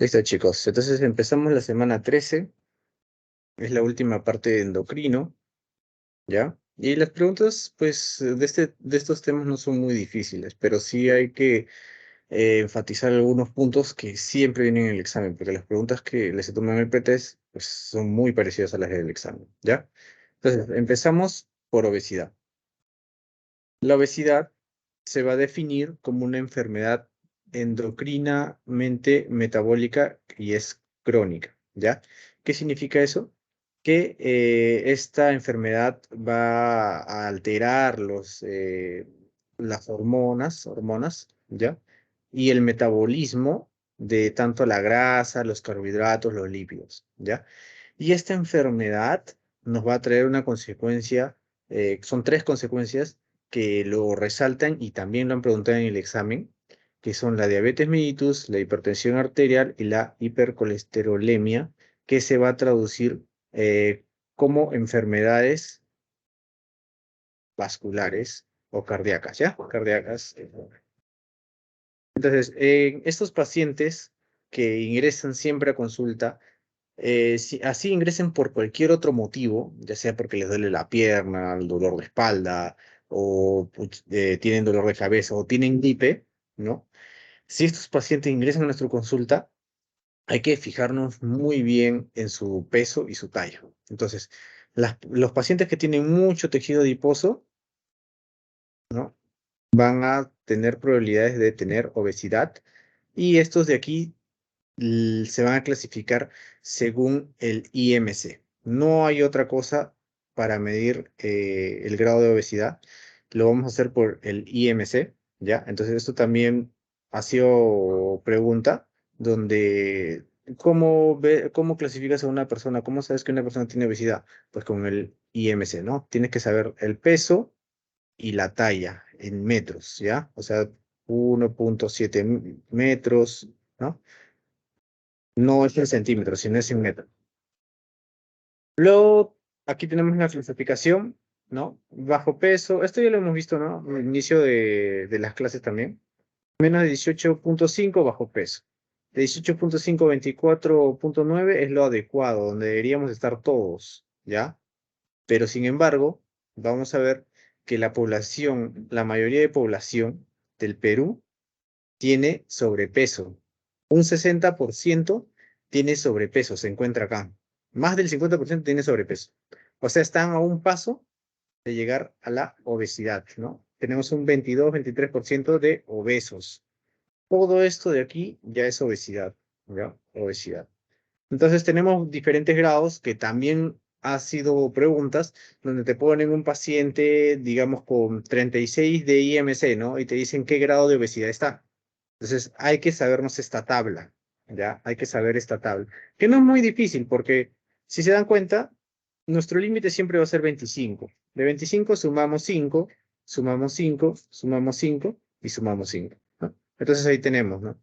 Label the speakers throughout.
Speaker 1: Listo, chicos. Entonces empezamos la semana 13. Es la última parte de endocrino, ¿ya? Y las preguntas, pues, de estos temas no son muy difíciles, pero sí hay que enfatizar algunos puntos que siempre vienen en el examen, porque las preguntas que les se toman en el pretest, pues, son muy parecidas a las del examen, ¿ya? Entonces, empezamos por obesidad. La obesidad se va a definir como una enfermedad endocrinamente metabólica y es crónica, ¿ya? ¿Qué significa eso? Que esta enfermedad va a alterar las hormonas, ¿ya? Y el metabolismo de tanto la grasa, los carbohidratos, los lípidos, ¿ya? Y esta enfermedad nos va a traer una consecuencia, son tres consecuencias que lo resaltan y también lo han preguntado en el examen, que son la diabetes mellitus, la hipertensión arterial y la hipercolesterolemia, que se va a traducir como enfermedades vasculares o cardíacas, ¿ya? Cardíacas. Entonces, en estos pacientes que ingresan siempre a consulta, si así ingresen por cualquier otro motivo, ya sea porque les duele la pierna, el dolor de espalda, o tienen dolor de cabeza, o tienen gripe, ¿no? Si estos pacientes ingresan a nuestra consulta, hay que fijarnos muy bien en su peso y su talla. Entonces, los pacientes que tienen mucho tejido adiposo, ¿no? Van a tener probabilidades de tener obesidad, y estos de aquí se van a clasificar según el IMC. No hay otra cosa para medir el grado de obesidad. Lo vamos a hacer por el IMC, ¿ya? Entonces esto también ha sido pregunta donde ¿cómo clasificas a una persona? ¿Cómo sabes que una persona tiene obesidad? Pues con el IMC, ¿no? Tienes que saber el peso y la talla en metros, ¿ya? O sea, 1,7 metros, ¿no? No es en centímetros, sino es en metros. Luego, aquí tenemos la clasificación, ¿no? Bajo peso, esto ya lo hemos visto, ¿no? Al inicio de las clases también. Menos de 18,5 bajo peso. De 18,5 a 24,9 es lo adecuado, donde deberíamos estar todos, ¿ya? Pero sin embargo, vamos a ver que la población, la mayoría de población del Perú tiene sobrepeso. Un 60% tiene sobrepeso, se encuentra acá. Más del 50% tiene sobrepeso. O sea, están a un paso de llegar a la obesidad, ¿no? Tenemos un 22-23% de obesos. Todo esto de aquí ya es obesidad, ¿ya? Obesidad. Entonces tenemos diferentes grados que también ha sido preguntas donde te ponen un paciente, digamos, con 36 de IMC, ¿no? Y te dicen qué grado de obesidad está. Entonces hay que sabernos esta tabla, ¿ya? Hay que saber esta tabla. Que no es muy difícil porque, si se dan cuenta, nuestro límite siempre va a ser 25. De 25 sumamos 5, sumamos 5, sumamos 5 y sumamos 5, ¿no? Entonces ahí tenemos, ¿no?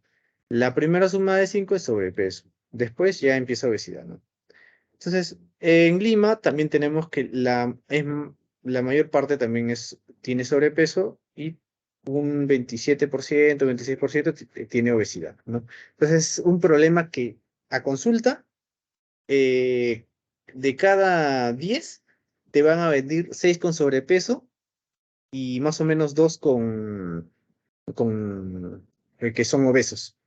Speaker 1: La primera suma de 5 es sobrepeso. Después ya empieza obesidad, ¿no? Entonces, en Lima también tenemos que la mayor parte también tiene sobrepeso y un 27%, 26% tiene obesidad, ¿no? Entonces, es un problema que a consulta, eh, de cada 10 te van a venir 6 con sobrepeso y más o menos 2 con que son obesos.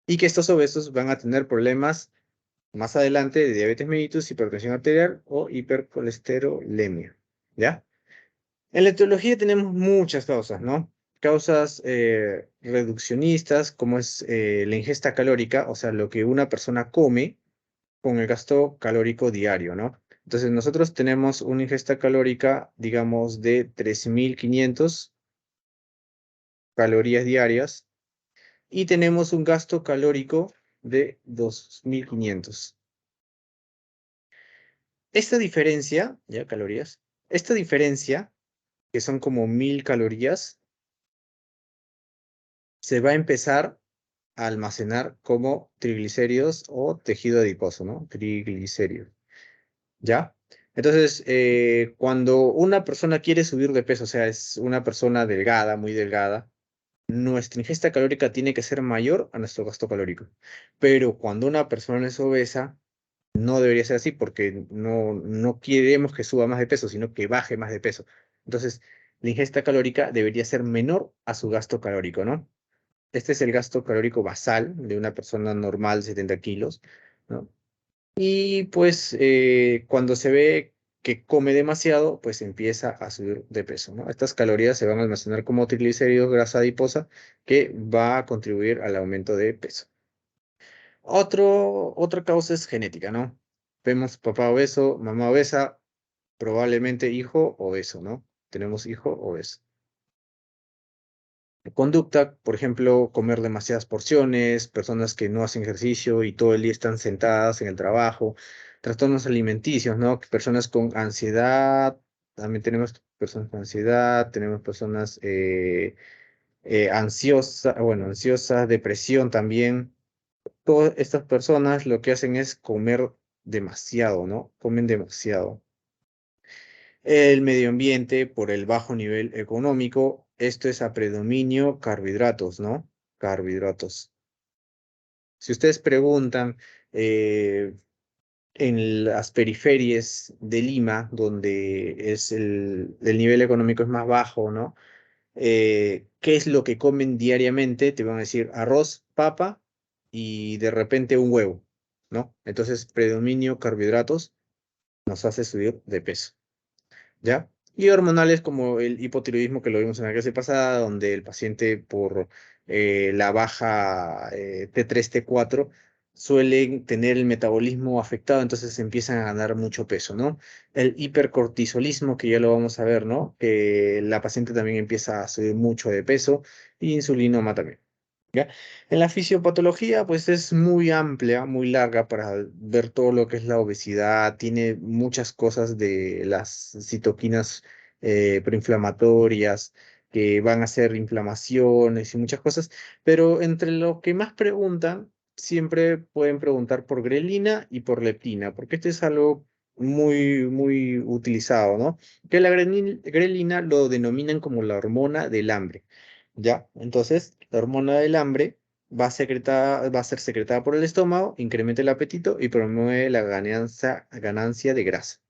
Speaker 1: Y que estos obesos van a tener problemas más adelante de diabetes mellitus, hipertensión arterial o hipercolesterolemia, ¿ya? En la etiología tenemos muchas causas, ¿no? Causas reduccionistas, como es la ingesta calórica, o sea, lo que una persona come con el gasto calórico diario, ¿no? Entonces, nosotros tenemos una ingesta calórica, digamos, de 3.500 calorías diarias y tenemos un gasto calórico de 2.500. Esta diferencia, ya calorías, esta diferencia, que son como 1.000 calorías, se va a empezar a almacenar como triglicéridos o tejido adiposo, ¿no? Triglicéridos, ¿ya? Entonces, cuando una persona quiere subir de peso, o sea, es una persona delgada, muy delgada, nuestra ingesta calórica tiene que ser mayor a nuestro gasto calórico. Pero cuando una persona es obesa, no debería ser así porque no queremos que suba más de peso, sino que baje más de peso. Entonces, la ingesta calórica debería ser menor a su gasto calórico, ¿no? Este es el gasto calórico basal de una persona normal, 70 kilos, ¿no? Y pues cuando se ve que come demasiado, pues empieza a subir de peso, ¿no? Estas calorías se van a almacenar como triglicéridos, grasa adiposa, que va a contribuir al aumento de peso. Otra causa es genética, ¿no? Vemos papá obeso, mamá obesa, probablemente hijo obeso, ¿no? Tenemos hijo obeso. Conducta, por ejemplo, comer demasiadas porciones, personas que no hacen ejercicio y todo el día están sentadas en el trabajo, trastornos alimenticios, ¿no? Personas con ansiedad, también tenemos personas con ansiedad, tenemos personas ansiosas, bueno, ansiosas, depresión también. Todas estas personas lo que hacen es comer demasiado, ¿no? Comen demasiado. El medio ambiente por el bajo nivel económico, esto es a predominio carbohidratos, ¿no? Carbohidratos. Si ustedes preguntan en las periferias de Lima, donde es el nivel económico es más bajo, ¿no? ¿Qué es lo que comen diariamente? Te van a decir arroz, papa y de repente un huevo, ¿no? Entonces, predominio carbohidratos nos hace subir de peso. ¿Ya? Y hormonales como el hipotiroidismo que lo vimos en la clase pasada, donde el paciente por la baja T3, T4 suelen tener el metabolismo afectado, entonces empiezan a ganar mucho peso, ¿no? El hipercortisolismo, que ya lo vamos a ver, ¿no? Que la paciente también empieza a subir mucho de peso, y insulinoma también. ¿Ya? En la fisiopatología, pues es muy amplia, muy larga para ver todo lo que es la obesidad. Tiene muchas cosas de las citoquinas proinflamatorias que van a hacer inflamaciones y muchas cosas. Pero entre lo que más preguntan, siempre pueden preguntar por grelina y por leptina, porque esto es algo muy utilizado, ¿no? Que la grelina lo denominan como la hormona del hambre. ¿Ya? Entonces, la hormona del hambre va a ser secretada por el estómago, incrementa el apetito y promueve la ganancia de grasa.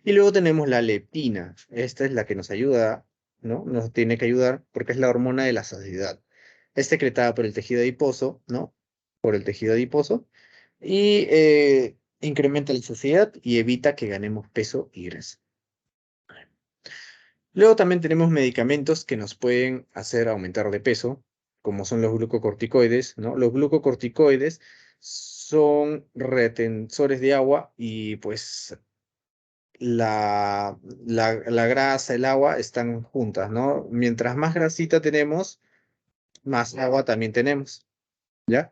Speaker 1: Y luego tenemos la leptina. Esta es la que nos ayuda, ¿no? Nos tiene que ayudar porque es la hormona de la saciedad. Es secretada por el tejido adiposo, ¿no? Por el tejido adiposo y incrementa la saciedad y evita que ganemos peso y grasa. Luego también tenemos medicamentos que nos pueden hacer aumentar de peso, como son los glucocorticoides, ¿no? Los glucocorticoides son retensores de agua y pues la grasa, el agua están juntas, ¿no? Mientras más grasita tenemos, más agua también tenemos, ¿ya?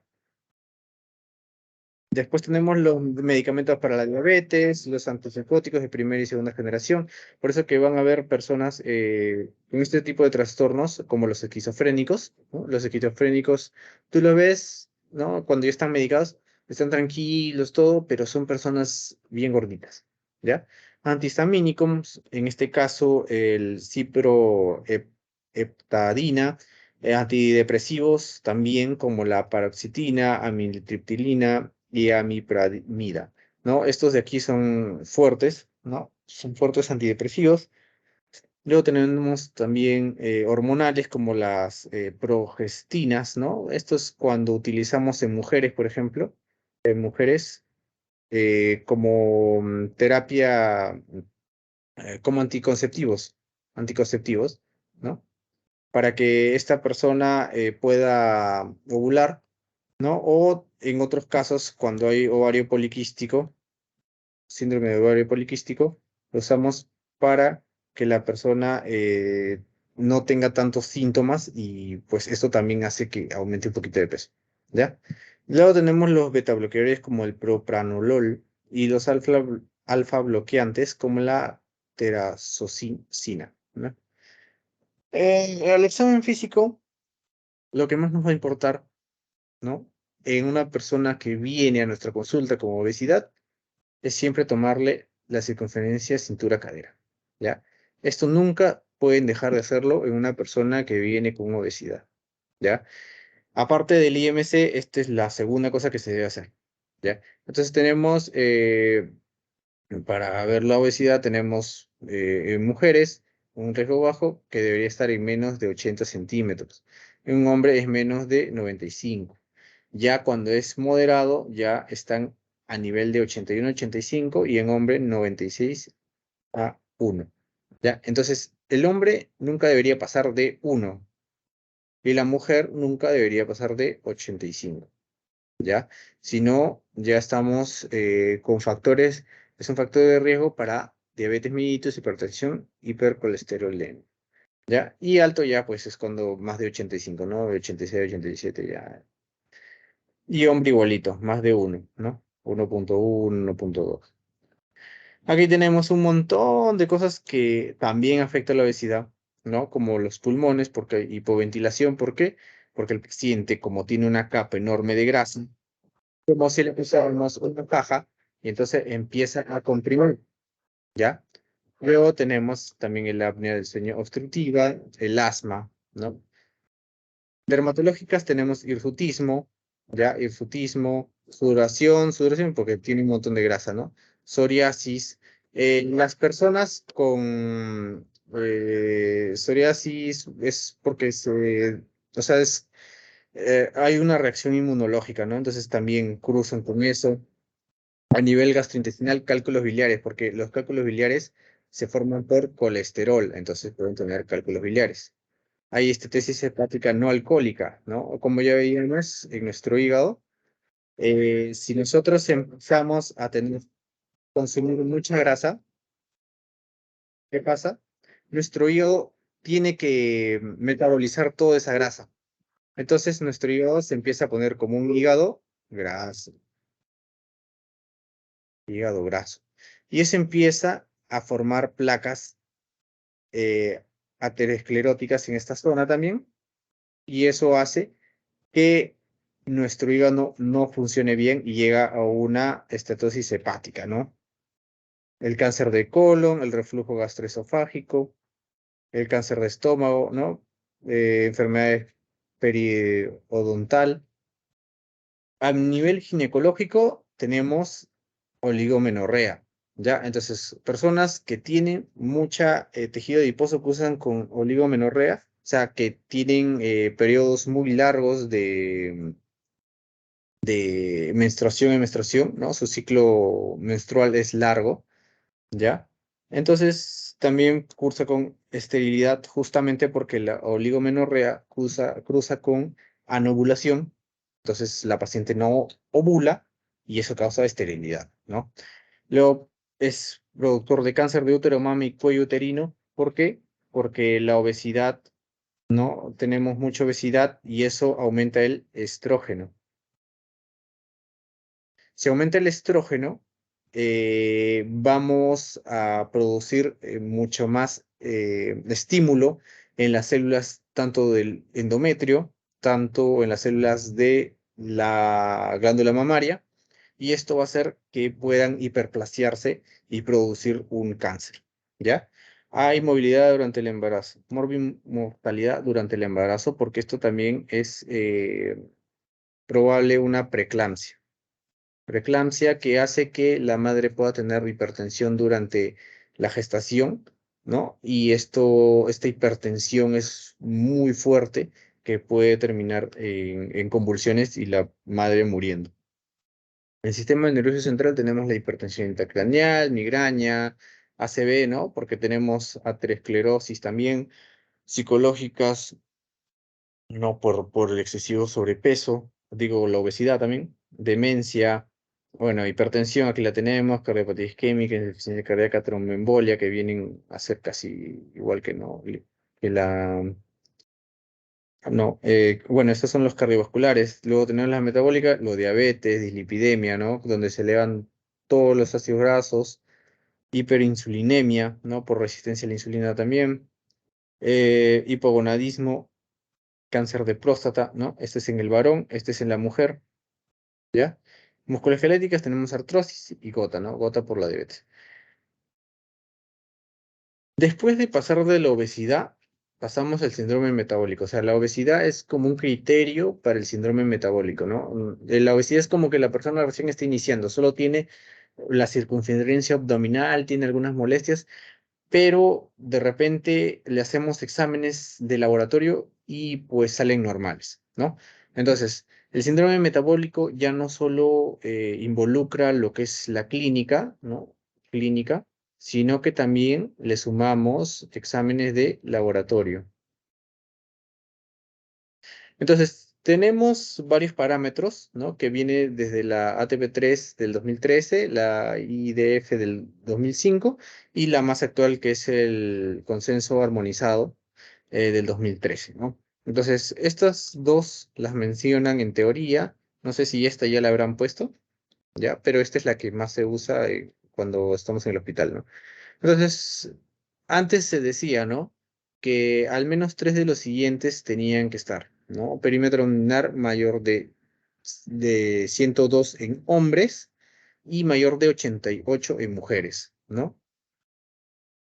Speaker 1: Después tenemos los medicamentos para la diabetes, los antipsicóticos de primera y segunda generación. Por eso que van a haber personas con este tipo de trastornos, como los esquizofrénicos, ¿no? Los esquizofrénicos, tú lo ves, ¿no? Cuando ya están medicados, están tranquilos, todo, pero son personas bien gorditas, ¿ya? Antihistamínicos, en este caso el ciproheptadina, antidepresivos también como la paroxetina, amitriptilina y amipramida, ¿no? Estos de aquí son fuertes, ¿no? Son fuertes antidepresivos. Luego tenemos también hormonales como las progestinas, ¿no? Esto es cuando utilizamos en mujeres, por ejemplo, en mujeres como terapia, como anticonceptivos, ¿no? Para que esta persona pueda ovular, ¿no? O en otros casos, cuando hay ovario poliquístico, síndrome de ovario poliquístico, lo usamos para que la persona no tenga tantos síntomas y pues esto también hace que aumente un poquito de peso, ¿ya? Luego tenemos los beta bloqueadores como el propranolol y los alfa bloqueantes como la terazocina, ¿no? Al examen físico, lo que más nos va a importar, ¿no? En una persona que viene a nuestra consulta con obesidad, es siempre tomarle la circunferencia cintura-cadera, ¿ya? Esto nunca pueden dejar de hacerlo en una persona que viene con obesidad. ¿ya? Aparte del IMC, esta es la segunda cosa que se debe hacer, ¿ya? Entonces tenemos, para ver la obesidad, tenemos en mujeres un riesgo bajo que debería estar en menos de 80 centímetros. En un hombre es menos de 95. Ya cuando es moderado, ya están a nivel de 81, 85 y en hombre 96 a 1. ¿Ya? Entonces, el hombre nunca debería pasar de 1 y la mujer nunca debería pasar de 85. ¿Ya? Si no, ya estamos con factores, es un factor de riesgo para diabetes mellitus, hipertensión, hipercolesterolemia, ¿ya? Y alto ya, pues es cuando más de 85, ¿no? De 86, 87 ya. Y hombre igualito, más de 1, ¿no? 1.1, 1.2. Aquí tenemos un montón de cosas que también afectan la obesidad, ¿no? Como los pulmones, porque hipoventilación, ¿por qué? Porque el paciente, como tiene una capa enorme de grasa, como si le pusiéramos una caja y entonces empieza a comprimir, ¿ya? Luego tenemos también el apnea del sueño obstructiva, el asma, ¿no? Dermatológicas tenemos hirsutismo, ¿ya? Hirsutismo, sudoración porque tiene un montón de grasa, ¿no? Psoriasis. Las personas con psoriasis es porque o sea, hay una reacción inmunológica, ¿no? Entonces también cruzan con eso. A nivel gastrointestinal, cálculos biliares, porque los cálculos biliares se forman por colesterol, entonces pueden tener cálculos biliares. Hay estetesis hepática no alcohólica, ¿no? O como ya veíamos en nuestro hígado, si nosotros empezamos a consumir mucha grasa, ¿qué pasa? Nuestro hígado tiene que metabolizar toda esa grasa. Entonces nuestro hígado se empieza a poner como un hígado graso, hígado graso. Y eso empieza a formar placas eh, ateroscleróticas en esta zona también, y eso hace que nuestro hígado no funcione bien y llega a una estatosis hepática, ¿no? El cáncer de colon, el reflujo gastroesofágico, el cáncer de estómago, ¿no? Enfermedades periodontal. A nivel ginecológico tenemos oligomenorrea, ¿ya? Entonces, personas que tienen mucha tejido adiposo que usan con oligomenorrea, o sea, que tienen periodos muy largos de menstruación en menstruación, ¿no? Su ciclo menstrual es largo, ¿ya? Entonces, también cursa con esterilidad justamente porque la oligomenorrea cruza con anovulación, entonces la paciente no ovula y eso causa esterilidad, ¿no? Luego es productor de cáncer de útero, mama y cuello uterino. ¿Por qué? Porque la obesidad, ¿no? Tenemos mucha obesidad y eso aumenta el estrógeno. Si aumenta el estrógeno, vamos a producir mucho más estímulo en las células tanto del endometrio, tanto en las células de la glándula mamaria, y esto va a hacer que puedan hiperplasiarse y producir un cáncer, ¿ya? Hay movilidad durante el embarazo, mortalidad durante el embarazo, porque esto también es probable una preeclampsia. Preeclampsia que hace que la madre pueda tener hipertensión durante la gestación, ¿no? Y esta hipertensión es muy fuerte que puede terminar en convulsiones y la madre muriendo. En el sistema nervioso central tenemos la hipertensión intracraneal, migraña, ACV, ¿no? Porque tenemos aterosclerosis también, psicológicas, no por el excesivo sobrepeso, digo la obesidad también, demencia, bueno, hipertensión, aquí la tenemos, cardiopatía isquémica, insuficiencia cardíaca, tromboembolia, que vienen a ser casi igual que no, que la, no, bueno, estos son los cardiovasculares, luego tenemos la metabólica, lo diabetes, dislipidemia, ¿no? Donde se elevan todos los ácidos grasos, hiperinsulinemia, ¿no? Por resistencia a la insulina también, hipogonadismo, cáncer de próstata, ¿no? Este es en el varón, este es en la mujer, ¿ya? Musculoesqueléticas tenemos artrosis y gota, ¿no? Gota por la diabetes. Después de pasar de la obesidad, pasamos al síndrome metabólico. O sea, la obesidad es como un criterio para el síndrome metabólico, ¿no? La obesidad es como que la persona recién está iniciando, solo tiene la circunferencia abdominal, tiene algunas molestias, pero de repente le hacemos exámenes de laboratorio y pues salen normales, ¿no? Entonces, el síndrome metabólico ya no solo involucra lo que es la clínica, ¿no? Clínica, sino que también le sumamos exámenes de laboratorio. Entonces, tenemos varios parámetros, ¿no? Que viene desde la ATP3 del 2013, la IDF del 2005 y la más actual que es el consenso armonizado del 2013, ¿no? Entonces, estas dos las mencionan en teoría, no sé si esta ya la habrán puesto, ¿ya? Pero esta es la que más se usa cuando estamos en el hospital, ¿no? Entonces, antes se decía, ¿no? Que al menos tres de los siguientes tenían que estar, ¿no? Perímetro abdominal mayor de 102 en hombres y mayor de 88 en mujeres, ¿no?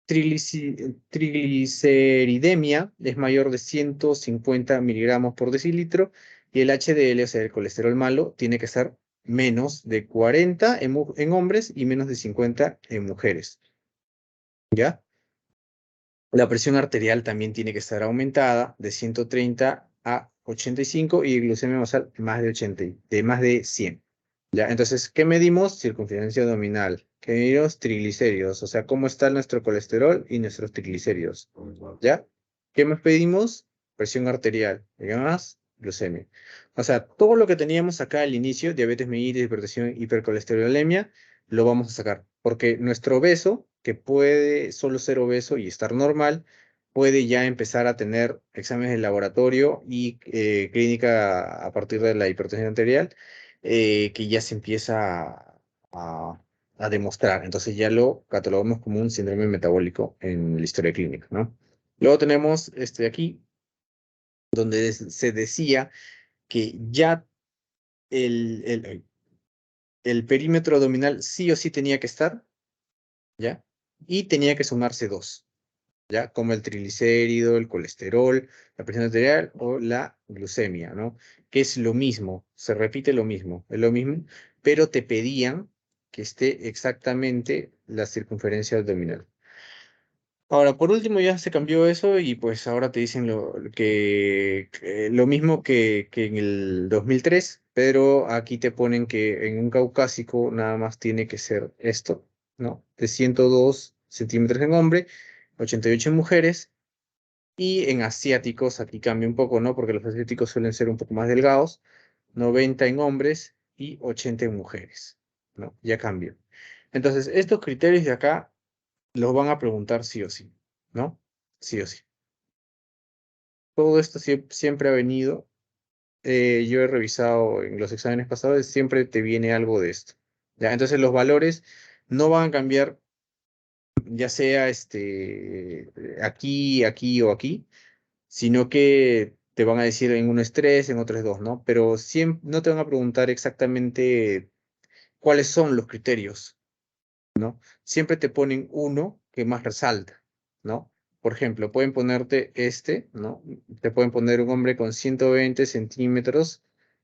Speaker 1: Trigliceridemia es mayor de 150 miligramos por decilitro y el HDL, o sea, el colesterol malo, tiene que estar menos de 40 en hombres y menos de 50 en mujeres, ¿ya? La presión arterial también tiene que estar aumentada de 130 a 85 y glucemia basal más de 80, de más de 100. ¿Ya? Entonces, ¿qué medimos? Circunferencia abdominal. ¿Qué medimos? Triglicéridos, o sea, cómo está nuestro colesterol y nuestros triglicéridos. ¿Ya? ¿Qué más pedimos? Presión arterial. ¿Y qué más? Glucemia. O sea, todo lo que teníamos acá al inicio, diabetes mellitus, hipertensión, hipercolesterolemia, lo vamos a sacar. Porque nuestro obeso, que puede solo ser obeso y estar normal, puede ya empezar a tener exámenes de laboratorio y clínica a partir de la hipertensión arterial, que ya se empieza a demostrar. Entonces ya lo catalogamos como un síndrome metabólico en la historia clínica, ¿no? Luego tenemos este de aquí, donde se decía que ya el perímetro abdominal sí o sí tenía que estar, ¿ya? Y tenía que sumarse dos, ¿ya? Como el triglicérido, el colesterol, la presión arterial o la glucemia, ¿no? Que es lo mismo, se repite es lo mismo, pero te pedían que esté exactamente la circunferencia abdominal. Ahora, por último, ya se cambió eso y pues ahora te dicen que lo mismo que en el 2003, pero aquí te ponen que en un caucásico nada más tiene que ser esto, ¿no? De 102 centímetros en hombre, 88 en mujeres, y en asiáticos aquí cambia un poco, ¿no? Porque los asiáticos suelen ser un poco más delgados, 90 en hombres y 80 en mujeres, ¿no? Ya cambió. Entonces, estos criterios de acá los van a preguntar sí o sí, ¿no? Sí o sí. Todo esto siempre ha venido. Yo he revisado en los exámenes pasados, siempre te viene algo de esto. ¿Ya? Entonces los valores no van a cambiar, ya sea aquí o aquí, sino que te van a decir en uno es 3, en otro es 2, ¿no? Pero siempre, no te van a preguntar exactamente cuáles son los criterios, ¿no? Siempre te ponen uno que más resalta, ¿no? Por ejemplo, pueden ponerte ¿no? Te pueden poner un hombre con 120 centímetros,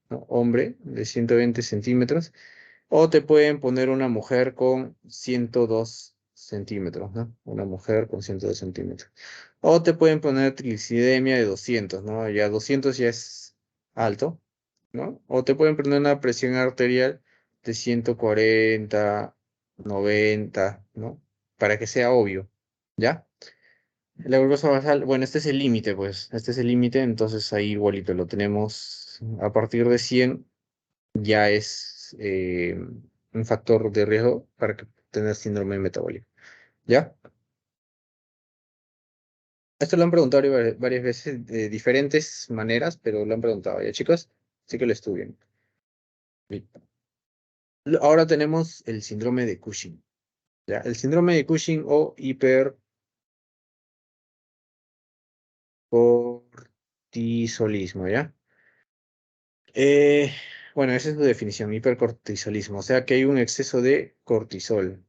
Speaker 1: ¿no? Hombre de 120 centímetros, o te pueden poner una mujer con 102 centímetros, ¿no? Una mujer con 102 centímetros. O te pueden poner triglicidemia de 200, ¿no? Ya 200 ya es alto, ¿no? O te pueden poner una presión arterial de 140, 90, ¿no? Para que sea obvio, ¿ya? La glucosa basal, bueno, este es el límite, pues, este es el límite, entonces ahí igualito lo tenemos a partir de 100, ya es un factor de riesgo para que tener síndrome metabólico, ¿ya? Esto lo han preguntado varias veces de diferentes maneras, pero lo han preguntado, ¿ya, chicos? Así que lo estudien. Bien. Ahora tenemos el síndrome de Cushing, ¿ya? El síndrome de Cushing o hipercortisolismo, ¿ya? Eh, bueno, esa es su definición, hipercortisolismo, o sea que hay un exceso de cortisol.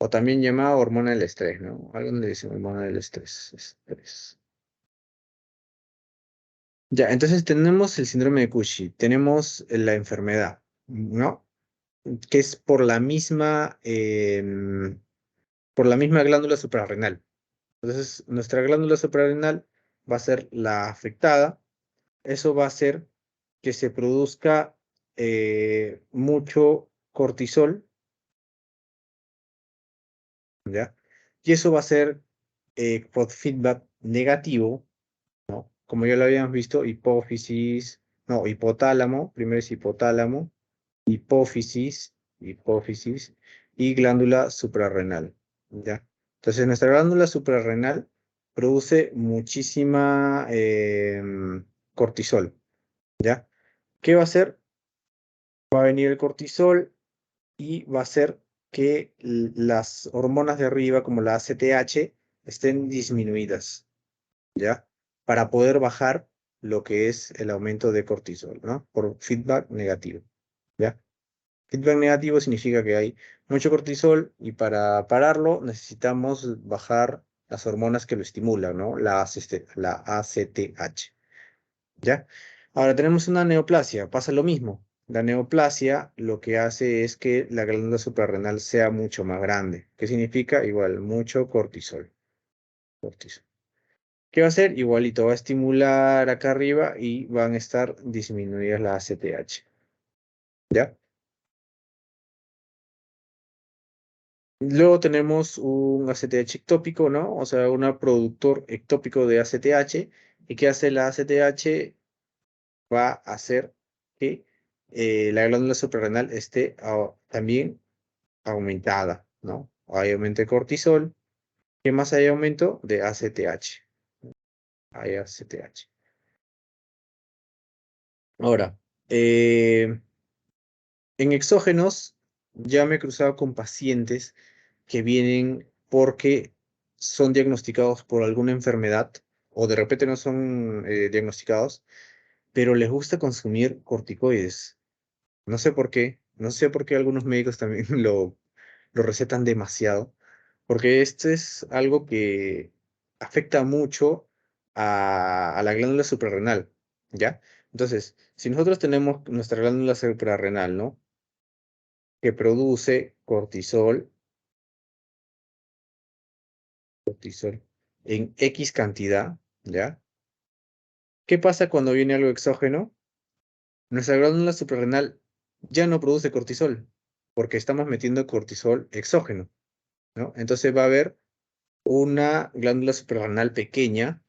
Speaker 1: o también llamada hormona del estrés, ¿no? Algo le dicen hormona del estrés. Estrés. Ya, entonces tenemos el síndrome de Cushing, tenemos la enfermedad, ¿no? Que es por la misma glándula suprarrenal. Entonces, nuestra glándula suprarrenal va a ser la afectada. Eso va a hacer que se produzca mucho cortisol, ¿ya? Y eso va a ser por feedback negativo, ¿no? Como ya lo habíamos visto, hipófisis, no, hipotálamo, primero es hipotálamo, hipófisis y glándula suprarrenal, ¿ya? Entonces, nuestra glándula suprarrenal produce muchísima cortisol, ¿ya? ¿Qué va a hacer? Va a venir el cortisol y va a hacer que las hormonas de arriba, como la ACTH, estén disminuidas, ¿ya? Para poder bajar lo que es el aumento de cortisol, ¿no? Por feedback negativo, ¿ya? Feedback negativo significa que hay mucho cortisol y para pararlo necesitamos bajar las hormonas que lo estimulan, ¿no? La ACTH, ¿ya? Ahora tenemos una neoplasia, pasa lo mismo. La neoplasia lo que hace es que la glándula suprarrenal sea mucho más grande. ¿Qué significa? Igual, mucho cortisol. Cortisol. ¿Qué va a hacer? Igualito, va a estimular acá arriba y van a estar disminuidas las ACTH, ¿ya? Luego tenemos un ACTH ectópico, ¿no? O sea, un productor ectópico de ACTH. ¿Y qué hace la ACTH? Va a hacer que la glándula suprarrenal esté también aumentada, ¿no? Hay aumento de cortisol. ¿Qué más hay aumento? De ACTH. Hay ACTH. Ahora, en exógenos, ya me he cruzado con pacientes que vienen porque son diagnosticados por alguna enfermedad o de repente no son diagnosticados, pero les gusta consumir corticoides. No sé por qué, no sé por qué algunos médicos también lo recetan demasiado, porque esto es algo que afecta mucho a la glándula suprarrenal, ¿ya? Entonces, si nosotros tenemos nuestra glándula suprarrenal, ¿no? Que produce cortisol en X cantidad, ¿ya? ¿Qué pasa cuando viene algo exógeno? Nuestra glándula suprarrenal ya no produce cortisol, porque estamos metiendo cortisol exógeno, ¿no? Entonces va a haber una glándula suprarrenal pequeña,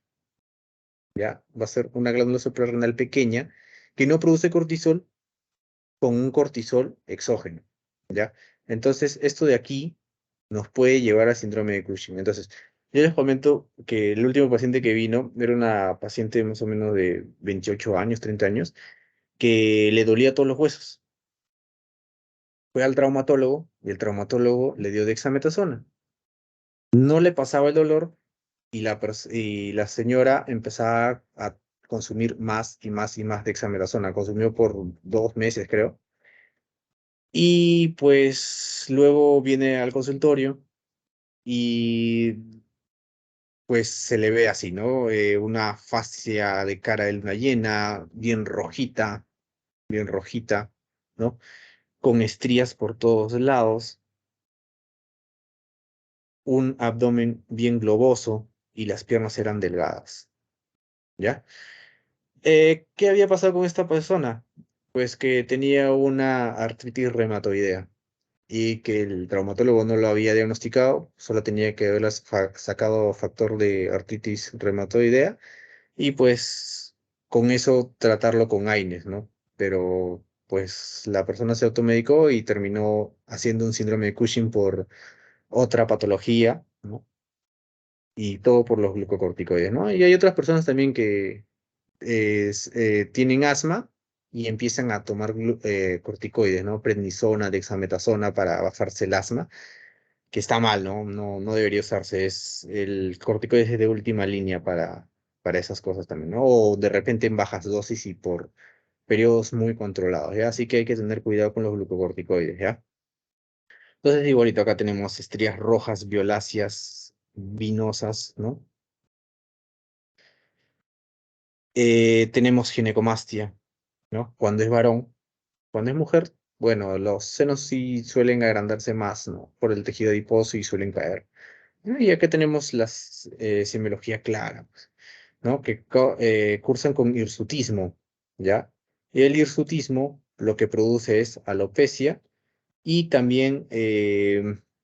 Speaker 1: ¿ya? Va a ser una glándula suprarrenal pequeña que no produce cortisol con un cortisol exógeno, ¿ya? Entonces, esto de aquí nos puede llevar a síndrome de Cushing. Entonces, yo les comento que el último paciente que vino era una paciente más o menos de 28 años, 30 años, que le dolía todos los huesos. Fue al traumatólogo y el traumatólogo le dio dexametasona. No le pasaba el dolor y y la señora empezaba a consumir más y más y más dexametasona. Consumió por 2 meses, creo. Y pues luego viene al consultorio y pues se le ve así, ¿no? Una fascia de cara de luna llena, bien rojita, ¿no? Con estrías por todos lados, un abdomen bien globoso y las piernas eran delgadas, ¿ya? ¿Qué había pasado con esta persona? Pues que tenía una artritis reumatoidea y que el traumatólogo no lo había diagnosticado, solo tenía que haber sacado factor de artritis reumatoidea y pues con eso tratarlo con AINES, ¿no? Pero pues la persona se automedicó y terminó haciendo un síndrome de Cushing por otra patología, ¿no? Y todo por los glucocorticoides, ¿no? Y hay otras personas también que tienen asma y empiezan a tomar corticoides, ¿no? Prednisona, dexametasona para bajarse el asma, que está mal, ¿no? No debería usarse. El corticoide es de última línea para esas cosas también, ¿no? O de repente en bajas dosis y por periodos muy controlados, ¿ya? Así que hay que tener cuidado con los glucocorticoides, ¿ya? Entonces, igualito, acá tenemos estrías rojas, violáceas, vinosas, ¿no? Tenemos ginecomastia, ¿no? Cuando es varón. Cuando es mujer, bueno, los senos sí suelen agrandarse más, ¿no? Por el tejido adiposo y suelen caer. Y acá tenemos la semiología clara, pues, ¿no? Que cursan con hirsutismo, ¿ya? Y el hirsutismo lo que produce es alopecia y también,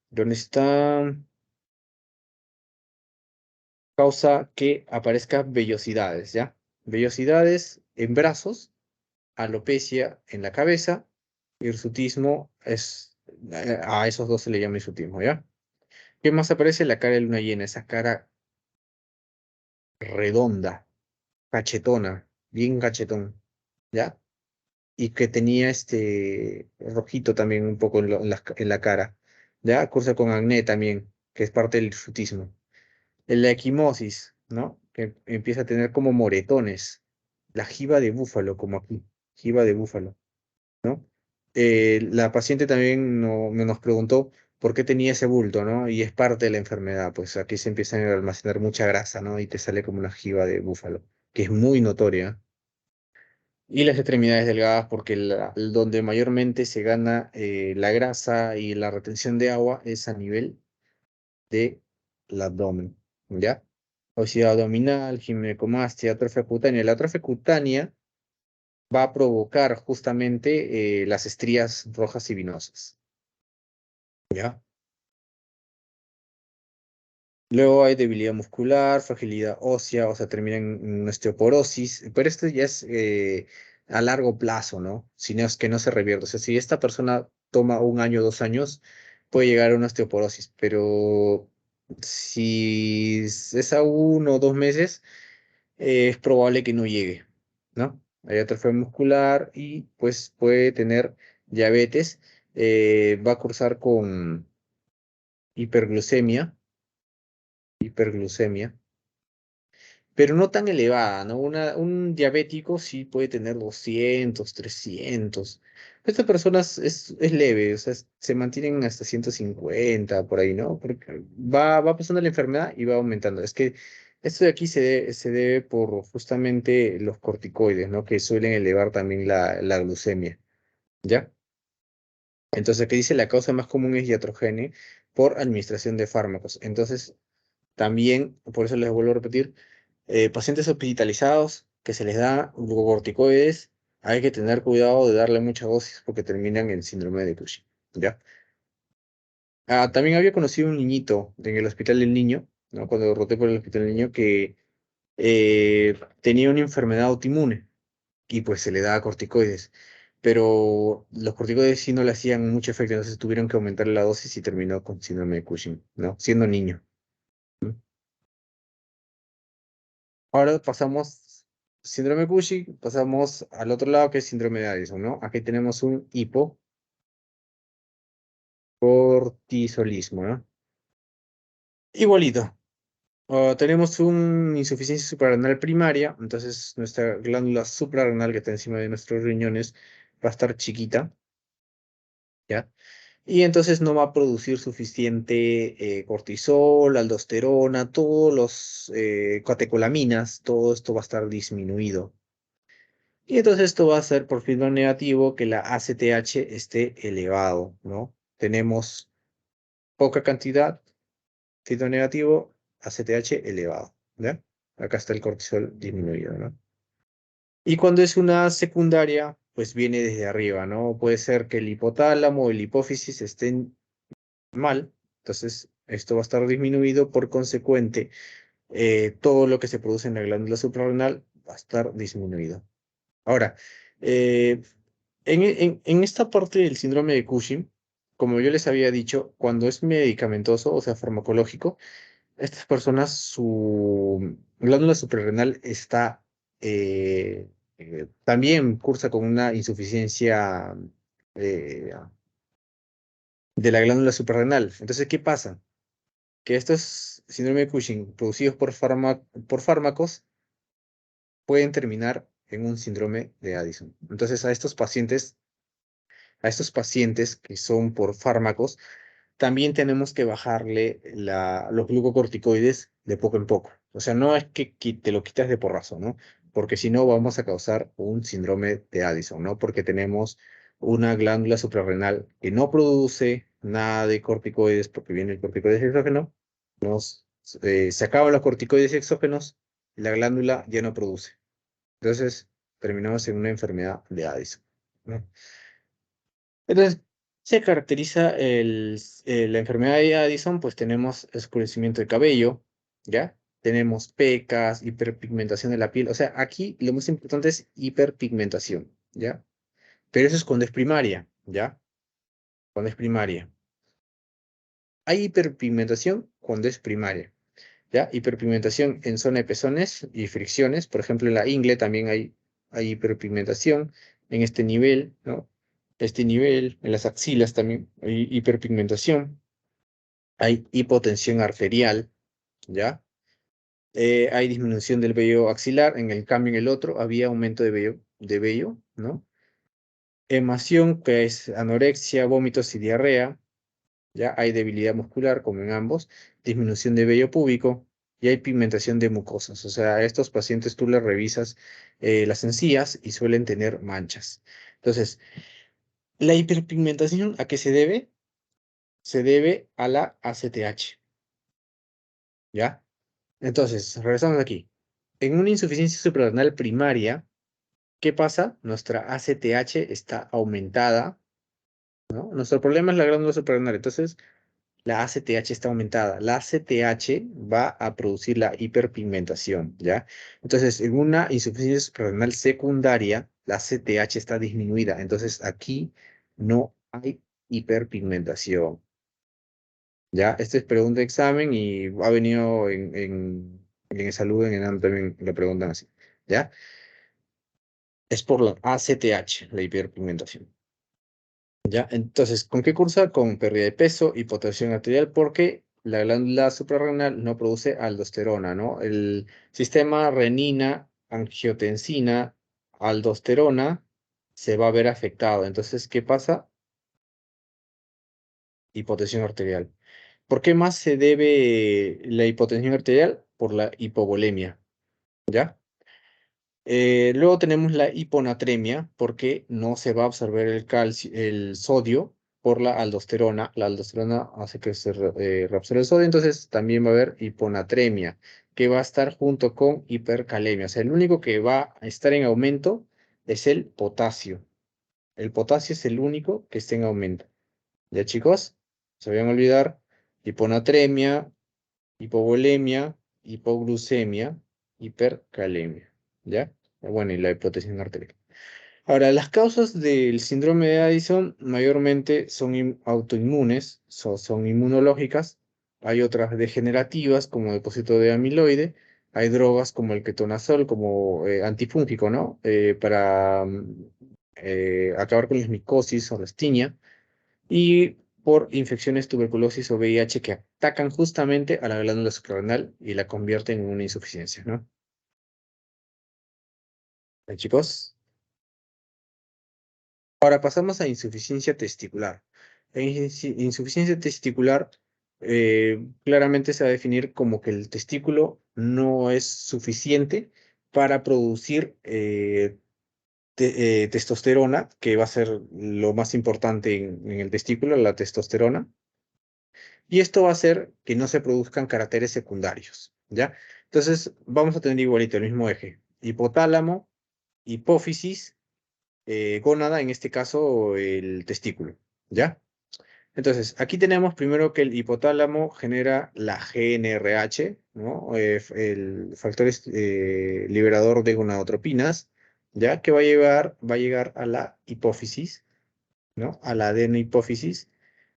Speaker 1: ¿dónde está? Causa que aparezca vellosidades, ¿ya? Vellosidades en brazos, alopecia en la cabeza, hirsutismo es, a esos dos se le llama hirsutismo, ¿ya? ¿Qué más aparece? La cara de luna llena, esa cara redonda, cachetona, bien cachetón, ¿ya? Y que tenía este rojito también un poco en la cara, ¿ya? Cursa con acné también, que es parte del hirsutismo. La equimosis, ¿no? Que empieza a tener como moretones. La jiba de búfalo, como aquí, jiba de búfalo, ¿no? La paciente también nos preguntó por qué tenía ese bulto, ¿no? Y es parte de la enfermedad, pues aquí se empieza a almacenar mucha grasa, ¿no? Y te sale como una jiba de búfalo, que es muy notoria. Y las extremidades delgadas, porque donde mayormente se gana la grasa y la retención de agua es a nivel del abdomen, ¿ya? Obesidad abdominal, ginecomastia, atrofia cutánea. La atrofia cutánea va a provocar justamente las estrías rojas y vinosas, ¿ya? Luego hay debilidad muscular, fragilidad ósea, o sea, termina en osteoporosis, pero esto ya es a largo plazo, ¿no? Si no es que no se revierte. O sea, si esta persona toma un año, 2 años, puede llegar a una osteoporosis, pero si es a 1 o 2 meses, es probable que no llegue, ¿no? Hay atrofia muscular y pues puede tener diabetes, va a cursar con hiperglucemia, hiperglucemia, pero no tan elevada, ¿no? Un diabético sí puede tener 200, 300. Esta persona es leve, o sea, se mantienen hasta 150 por ahí, ¿no? Porque va pasando la enfermedad y va aumentando. Es que esto de aquí se debe por justamente los corticoides, ¿no? Que suelen elevar también la glucemia, ¿ya? Entonces, aquí dice la causa más común es iatrogenia por administración de fármacos. Entonces, también, por eso les vuelvo a repetir, pacientes hospitalizados que se les da glucocorticoides, hay que tener cuidado de darle mucha dosis porque terminan en síndrome de Cushing, ¿ya? También había conocido un niñito en el hospital del niño, ¿no? Cuando roté por el hospital del niño, que tenía una enfermedad autoinmune y pues se le daba corticoides. Pero los corticoides sí no le hacían mucho efecto, entonces tuvieron que aumentar la dosis y terminó con síndrome de Cushing, ¿no? Siendo niño. ¿No? Ahora pasamos síndrome Cushing, pasamos al otro lado que es síndrome de Addison, ¿no? Aquí tenemos un hipocortisolismo, ¿no? Igualito. Tenemos una insuficiencia suprarrenal primaria, entonces nuestra glándula suprarrenal que está encima de nuestros riñones va a estar chiquita, ¿ya? Y entonces no va a producir suficiente cortisol, aldosterona, todos los catecolaminas, todo esto va a estar disminuido. Y entonces esto va a ser por feedback negativo que la ACTH esté elevado, ¿no? Tenemos poca cantidad, feedback negativo, ACTH elevado, ¿ya? Acá está el cortisol disminuido, ¿no? Y cuando es una secundaria, pues viene desde arriba, ¿no? Puede ser que el hipotálamo o el hipófisis estén mal, entonces esto va a estar disminuido, por consecuente, todo lo que se produce en la glándula suprarrenal va a estar disminuido. Ahora, eh, en esta parte del síndrome de Cushing, como yo les había dicho, cuando es medicamentoso, o sea, farmacológico, estas personas, su glándula suprarrenal está también cursa con una insuficiencia eh, de la glándula suprarrenal. Entonces, ¿qué pasa? Que estos síndrome de Cushing producidos por fármacos pueden terminar en un síndrome de Addison. Entonces, a estos pacientes que son por fármacos, también tenemos que bajarle los glucocorticoides de poco en poco. O sea, no es que te lo quitas de porrazo, ¿no? Porque si no vamos a causar un síndrome de Addison, ¿no? Porque tenemos una glándula suprarrenal que no produce nada de corticoides porque viene el corticoides exógeno, se acaban los corticoides exógenos y la glándula ya no produce. Entonces, terminamos en una enfermedad de Addison, ¿no? Entonces, se caracteriza la enfermedad de Addison, pues tenemos oscurecimiento de cabello, ¿ya? Tenemos pecas, hiperpigmentación de la piel. O sea, aquí lo más importante es hiperpigmentación, ¿ya? Pero eso es cuando es primaria, ¿ya? Cuando es primaria. Hay hiperpigmentación cuando es primaria, ¿ya? Hiperpigmentación en zona de pezones y fricciones. Por ejemplo, en la ingle también hay hiperpigmentación en este nivel, ¿no? Este nivel, en las axilas también hay hiperpigmentación. Hay hipotensión arterial, ¿ya? Hay disminución del vello axilar. En el cambio, en el otro había aumento de vello, ¿no? Hemación, que es anorexia, vómitos y diarrea. Ya hay debilidad muscular, como en ambos, disminución de vello púbico y hay pigmentación de mucosas. O sea, a estos pacientes tú les revisas las encías y suelen tener manchas. Entonces, la hiperpigmentación, ¿a qué se debe? Se debe a la ACTH, ¿ya? Entonces, regresamos aquí. En una insuficiencia suprarrenal primaria, ¿qué pasa? Nuestra ACTH está aumentada, ¿no? Nuestro problema es la glándula suprarrenal. Entonces, la ACTH está aumentada. La ACTH va a producir la hiperpigmentación, ¿ya? Entonces, en una insuficiencia suprarrenal secundaria, la ACTH está disminuida. Entonces, aquí no hay hiperpigmentación, ¿ya? Esta es pregunta de examen y ha venido en salud, en ENAM también lo preguntan así, ¿ya? Es por la ACTH, la hiperpigmentación. ¿Ya? Entonces, ¿con qué cursa? Con pérdida de peso, hipotensión arterial, porque la glándula suprarrenal no produce aldosterona, ¿no? El sistema renina, angiotensina, aldosterona se va a ver afectado. Entonces, ¿qué pasa? Hipotensión arterial. ¿Por qué más se debe la hipotensión arterial? Por la hipovolemia, ¿ya? Luego tenemos la hiponatremia, porque no se va a absorber el sodio por la aldosterona. La aldosterona hace que se reabsorbe el sodio, entonces también va a haber hiponatremia, que va a estar junto con hipercalemia. O sea, el único que va a estar en aumento es el potasio. El potasio es el único que está en aumento. ¿Ya, chicos? Se vayan a olvidar hiponatremia, hipovolemia, hipoglucemia, hipercalemia, ¿ya? Bueno, y la hipotensión arterial. Ahora, las causas del síndrome de Addison mayormente son autoinmunes, son inmunológicas. Hay otras degenerativas, como depósito de amiloide. Hay drogas como el ketonazol, como antifúngico, ¿no? Para acabar con la micosis o la astimia y por infecciones, tuberculosis o VIH que atacan justamente a la glándula suprarrenal y la convierten en una insuficiencia, ¿no? ¿Bien, chicos? Ahora pasamos a insuficiencia testicular. En insuficiencia testicular, claramente se va a definir como que el testículo no es suficiente para producir testosterona, que va a ser lo más importante en el testículo, la testosterona. Y esto va a hacer que no se produzcan caracteres secundarios, ¿ya? Entonces, vamos a tener igualito el mismo eje. Hipotálamo, hipófisis, gónada, en este caso el testículo, ¿ya? Entonces, aquí tenemos primero que el hipotálamo genera la GnRH, ¿no? El factor liberador de gonadotropinas, ¿ya? Que va a llegar a la hipófisis, ¿no? A la adenohipófisis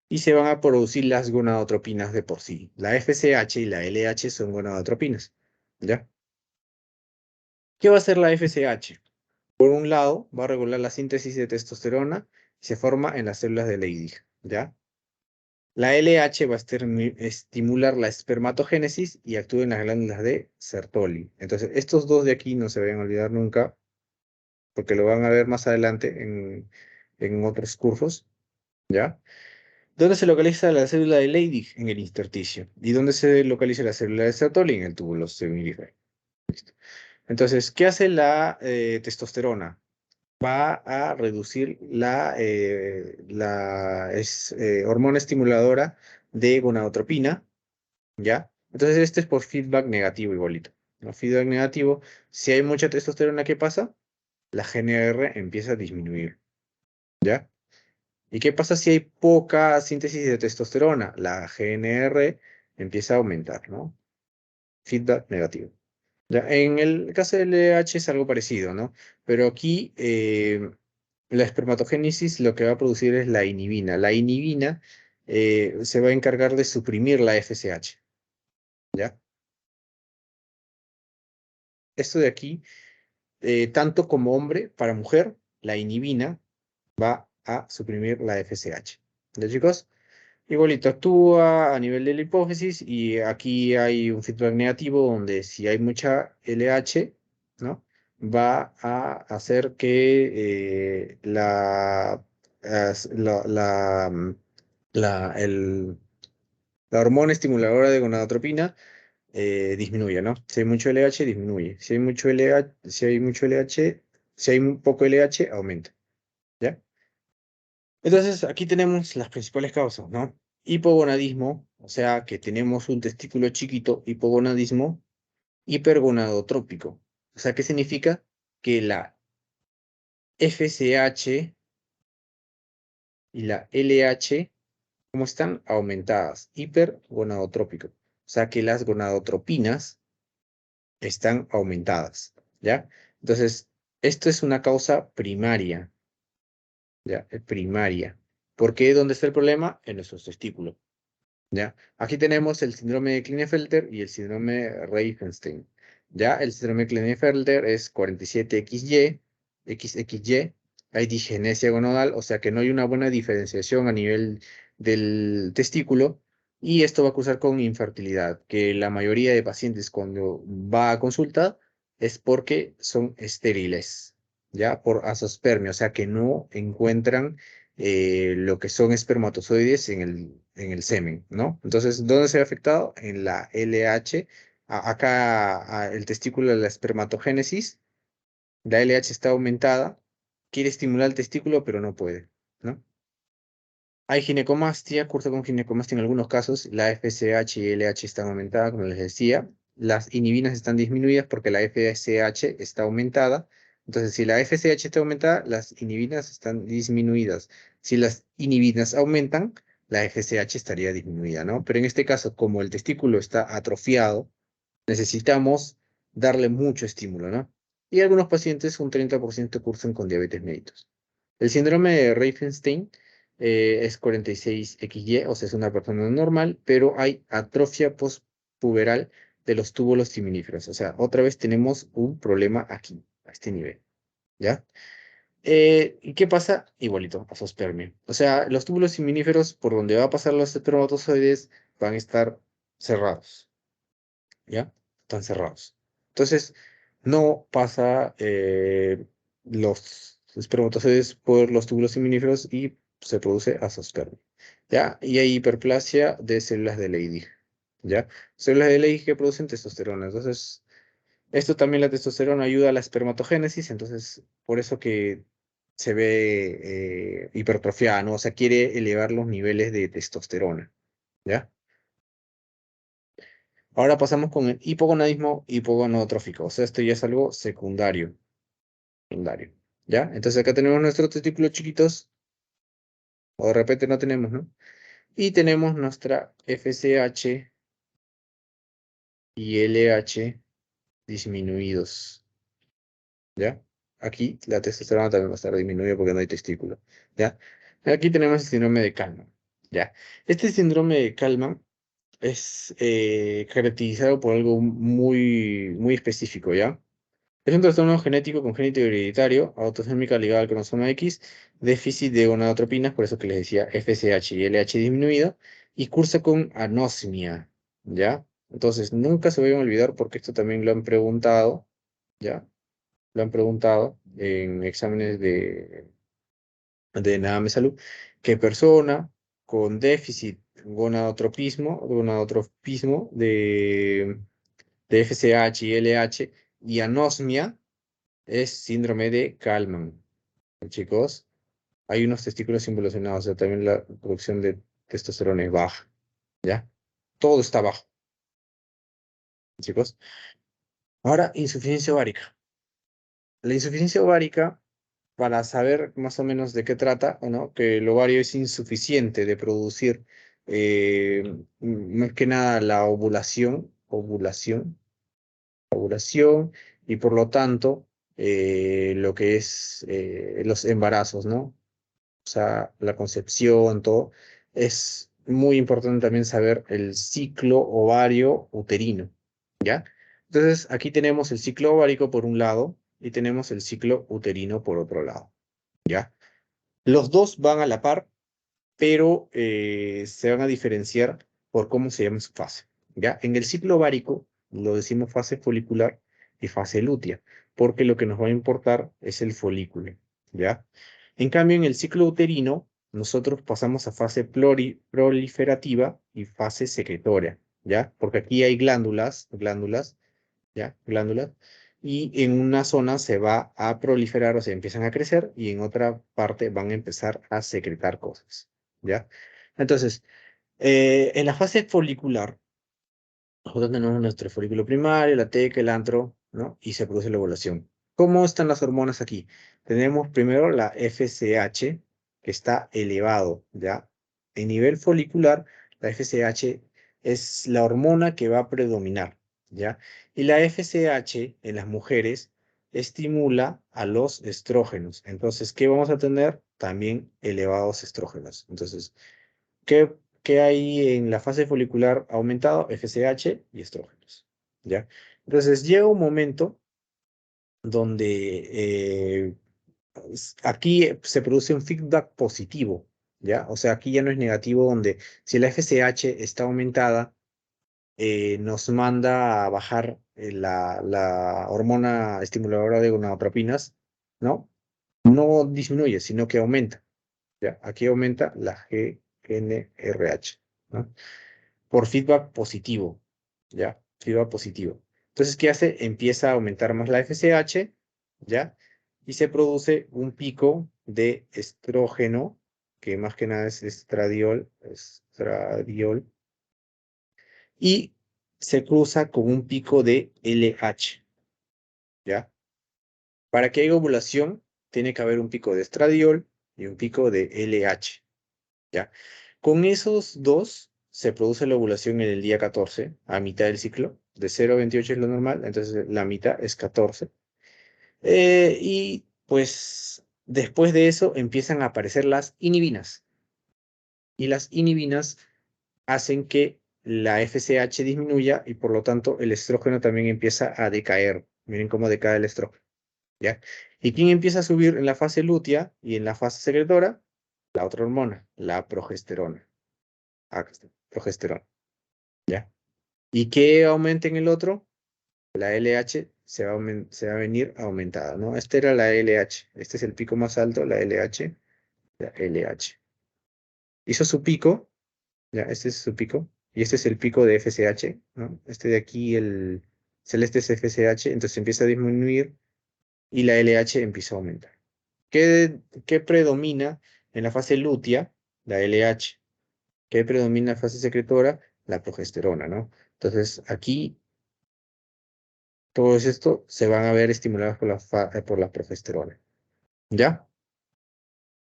Speaker 1: y se van a producir las gonadotropinas de por sí. La FSH y la LH son gonadotropinas, ¿ya? ¿Qué va a hacer la FSH? Por un lado, va a regular la síntesis de testosterona y se forma en las células de Leydig, ¿ya? La LH va a estimular la espermatogénesis y actúa en las glándulas de Sertoli. Entonces, estos dos de aquí no se vayan a olvidar nunca, porque lo van a ver más adelante en otros cursos, ¿ya? ¿Dónde se localiza la célula de Leydig? En el intersticio. ¿Y dónde se localiza la célula de Sertoli? En el túbulo seminífero. Entonces, ¿qué hace la testosterona? Va a reducir la hormona estimuladora de gonadotropina, ¿ya? Entonces, este es por feedback negativo igualito. ¿No? Feedback negativo, si hay mucha testosterona, ¿qué pasa? La GNR empieza a disminuir, ¿ya? ¿Y qué pasa si hay poca síntesis de testosterona? La GNR empieza a aumentar, ¿no? Feedback negativo. Ya, en el caso del LH es algo parecido, ¿no? Pero aquí la espermatogénesis lo que va a producir es la inhibina. La inhibina se va a encargar de suprimir la FSH, ¿ya? Esto de aquí, tanto como hombre, para mujer, la inhibina va a suprimir la FSH. ¿Ya, chicos? Igualito actúa a nivel de la hipófisis y aquí hay un feedback negativo donde si hay mucha LH, ¿no? Va a hacer que la, el- la hormona estimuladora de gonadotropina disminuya, ¿no? Si hay mucho LH, disminuye. Si hay mucho LH, si hay mucho LH, si hay un poco LH, aumenta, ¿ya? Entonces, aquí tenemos las principales causas, ¿no? Hipogonadismo, o sea, que tenemos un testículo chiquito, hipogonadismo, hipergonadotrópico. O sea, ¿qué significa? Que la FSH y la LH, ¿cómo están? Aumentadas, hipergonadotrópico. O sea, que las gonadotropinas están aumentadas, ¿ya? Entonces, esto es una causa primaria, ¿ya? Primaria. ¿Por qué? ¿Dónde está el problema? En nuestros testículos. ¿Ya? Aquí tenemos el síndrome de Klinefelter y el síndrome de Reifenstein. ¿Ya? El síndrome de Klinefelter es 47XY, XXY, hay digenesia gonadal, o sea que no hay una buena diferenciación a nivel del testículo, y esto va a causar con infertilidad, que la mayoría de pacientes cuando va a consulta es porque son estériles, ¿ya? Por azospermia, o sea que no encuentran lo que son espermatozoides en el semen, ¿no? Entonces, ¿dónde se ve afectado? En la LH. Acá el testículo de la espermatogénesis, la LH está aumentada, quiere estimular el testículo, pero no puede, ¿no? Hay ginecomastia, cursa con ginecomastia en algunos casos, la FSH y LH están aumentadas, como les decía, las inhibinas están disminuidas porque la FSH está aumentada, entonces si la FSH está aumentada, las inhibinas están disminuidas. Si las inhibinas aumentan, la FSH estaría disminuida, ¿no? Pero en este caso, como el testículo está atrofiado, necesitamos darle mucho estímulo, ¿no? Y algunos pacientes, un 30% cursan con diabetes mellitus. El síndrome de Reifenstein es 46XY, o sea, es una persona normal, pero hay atrofia postpuberal de los túbulos seminíferos. O sea, otra vez tenemos un problema aquí, a este nivel, ¿ya? ¿Y qué pasa? Igualito, azospermia. O sea, los túbulos seminíferos por donde va a pasar los espermatozoides van a estar cerrados, ¿ya? Están cerrados. Entonces, no pasa los espermatozoides por los túbulos seminíferos y se produce azospermia, ¿ya? Y hay hiperplasia de células de Leydig, ¿ya? Células de Leydig que producen testosterona. Entonces, esto también la testosterona ayuda a la espermatogénesis, entonces, por eso que se ve hipertrofiada, ¿no? O sea, quiere elevar los niveles de testosterona, ¿ya? Ahora pasamos con el hipogonadismo hipogonadotrófico. O sea, esto ya es algo secundario. Secundario. ¿Ya? Entonces acá tenemos nuestros testículos chiquitos. O de repente no tenemos, ¿no? Y tenemos nuestra FSH y LH disminuidos. ¿Ya? Aquí la testosterona también va a estar disminuida porque no hay testículo. ¿Ya? Aquí tenemos el síndrome de Kalman. ¿Ya? Este síndrome de Kalman es caracterizado por algo muy, muy específico, ¿ya? Es un trastorno genético congénito y hereditario, autosómica ligada al cromosoma X, déficit de gonadotropinas, por eso que les decía FSH y LH disminuido, y cursa con anosmia, ¿ya? Entonces, nunca se vayan a olvidar porque esto también lo han preguntado, ¿ya? Lo han preguntado en exámenes de Nada Me Salud, ¿qué persona con déficit gonadotropismo de FSH y LH y anosmia es síndrome de Kallmann. Chicos, hay unos testículos involucionados, o sea, también la producción de testosterona es baja, ¿ya? Todo está bajo, chicos. Ahora, insuficiencia ovárica. La insuficiencia ovárica, para saber más o menos de qué trata, ¿no? Que el ovario es insuficiente de producir más que nada la ovulación, y por lo tanto lo que es los embarazos, ¿no? O sea, la concepción, todo. Es muy importante también saber el ciclo ovario uterino, ¿ya? Entonces, aquí tenemos el ciclo ovárico por un lado y tenemos el ciclo uterino por otro lado, ¿ya? Los dos van a la par, pero se van a diferenciar por cómo se llama su fase, ¿ya? En el ciclo ovárico lo decimos fase folicular y fase lútea, porque lo que nos va a importar es el folículo, ¿ya? En cambio, en el ciclo uterino, nosotros pasamos a fase proliferativa y fase secretoria, ¿ya? Porque aquí hay glándulas, ¿ya? Glándulas, y en una zona se va a proliferar, o sea, empiezan a crecer, y en otra parte van a empezar a secretar cosas, ¿ya? Entonces, en la fase folicular, nosotros tenemos nuestro folículo primario, la teca, el antro, ¿no? Y se produce la ovulación. ¿Cómo están las hormonas aquí? Tenemos primero la FSH, que está elevado, ¿ya? En nivel folicular, la FSH es la hormona que va a predominar, ¿ya? Y la FSH en las mujeres estimula a los estrógenos. Entonces, ¿qué vamos a tener? También elevados estrógenos. Entonces, ¿qué hay en la fase folicular aumentado? FSH y estrógenos, ¿ya? Entonces llega un momento donde aquí se produce un feedback positivo, ¿ya? O sea, aquí ya no es negativo, donde si la FSH está aumentada, nos manda a bajar la hormona estimuladora de gonadotropinas, ¿no? No disminuye, sino que aumenta, ¿ya? Aquí aumenta la GNRH, ¿no? Por feedback positivo, ¿ya? Feedback positivo. Entonces, ¿qué hace? Empieza a aumentar más la FSH, ¿ya? Y se produce un pico de estrógeno, que más que nada es estradiol, y se cruza con un pico de LH, ¿ya? Para que haya ovulación, tiene que haber un pico de estradiol y un pico de LH, ¿ya? Con esos dos se produce la ovulación en el día 14, a mitad del ciclo. De 0 a 28 es lo normal, entonces la mitad es 14. Y pues después de eso empiezan a aparecer las inhibinas. Y las inhibinas hacen que la FSH disminuya y por lo tanto el estrógeno también empieza a decaer. Miren cómo decae el estrógeno, ¿ya? ¿Y quién empieza a subir en la fase lútea y en la fase secretora? La otra hormona, la progesterona. Acá está, progesterona, ¿ya? ¿Y qué aumenta en el otro? La LH se va a venir aumentada, ¿no? Esta era la LH. Este es el pico más alto, la LH. La LH. Hizo su pico, ya, este es su pico. Y este es el pico de FSH, ¿no? Este de aquí, el celeste es FSH, entonces empieza a disminuir y la LH empieza a aumentar. ¿Qué predomina en la fase lútea? La LH. ¿Qué predomina en la fase secretora? La progesterona, ¿no? Entonces, aquí todos estos se van a ver estimulados por la progesterona, ¿ya?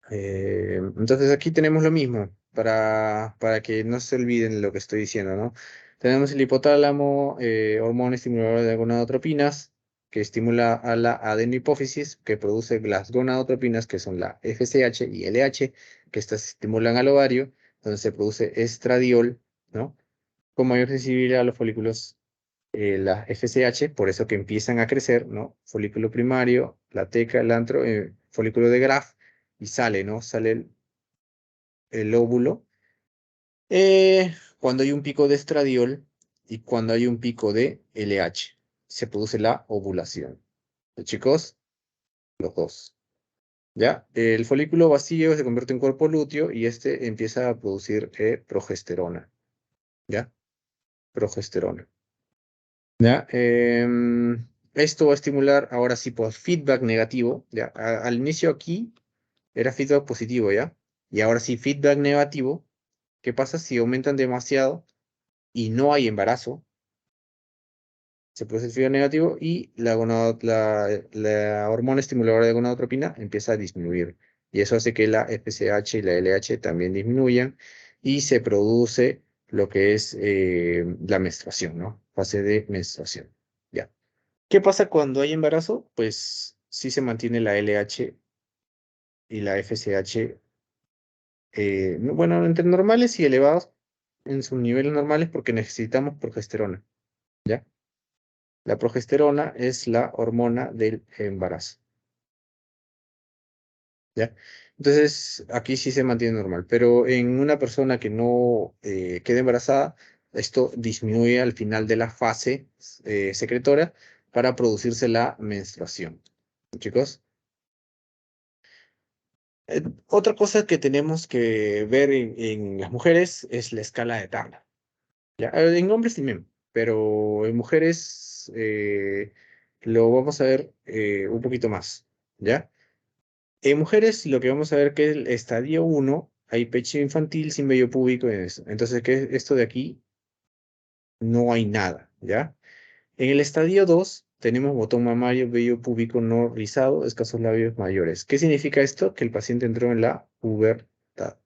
Speaker 1: Entonces aquí tenemos lo mismo, para que no se olviden lo que estoy diciendo, ¿no? Tenemos el hipotálamo, hormona estimuladora de gonadotropinas, que estimula a la adenohipófisis, que produce las gonadotropinas, que son la FSH y LH, que estas estimulan al ovario, donde se produce estradiol, ¿no? Con mayor sensibilidad a los folículos, la FSH, por eso que empiezan a crecer, ¿no? Folículo primario, la teca, el antro, folículo de Graf, y sale, ¿no? Sale el óvulo. Cuando hay un pico de estradiol y cuando hay un pico de LH, se produce la ovulación. Chicos, los dos. ¿ya? El folículo vacío se convierte en cuerpo lúteo y este empieza a producir progesterona, ¿ya? Progesterona. ¿Ya? Esto va a estimular ahora sí por feedback negativo, ¿ya? Al inicio aquí era feedback positivo, ¿ya? Y ahora sí feedback negativo. ¿Qué pasa si aumentan demasiado y no hay embarazo? Se produce el feedback negativo y la hormona estimuladora de gonadotropina empieza a disminuir. Y eso hace que la FSH y la LH también disminuyan y se produce lo que es la menstruación, ¿no? Fase de menstruación. Ya. ¿Qué pasa cuando hay embarazo? Pues sí se mantiene la LH y la FSH, bueno, entre normales y elevados en sus niveles normales porque necesitamos progesterona, ¿ya? La progesterona es la hormona del embarazo, ¿ya? Entonces, aquí sí se mantiene normal, pero en una persona que no quede embarazada, esto disminuye al final de la fase secretora para producirse la menstruación, chicos. Otra cosa que tenemos que ver en las mujeres es la escala de Turner. ¿Ya? En hombres también, pero en mujeres lo vamos a ver un poquito más, ¿ya? En mujeres lo que vamos a ver que es el estadio uno hay pecho infantil sin vello púbico en eso. Entonces, ¿qué es esto de aquí? No hay nada, ¿ya? En el estadio 2 tenemos botón mamario, vello púbico no rizado, escasos labios mayores. ¿Qué significa esto? Que el paciente entró en la pubertad.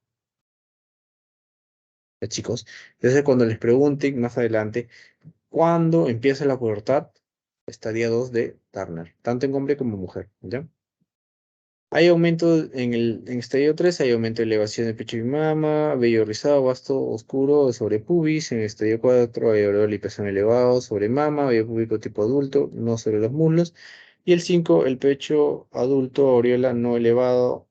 Speaker 1: ¿Ya, chicos? Entonces, cuando les pregunten más adelante, ¿cuándo empieza la pubertad? Estadio 2 de Turner, tanto en hombre como en mujer, ¿ya? Hay aumento en estadio 3, hay aumento de elevación de pecho y mama, vello rizado, vasto oscuro sobre pubis. En el estadio 4 hay aureola y pezón elevado sobre mama, vello púbico tipo adulto, no sobre los muslos. Y el 5, el pecho adulto, aureola no elevado,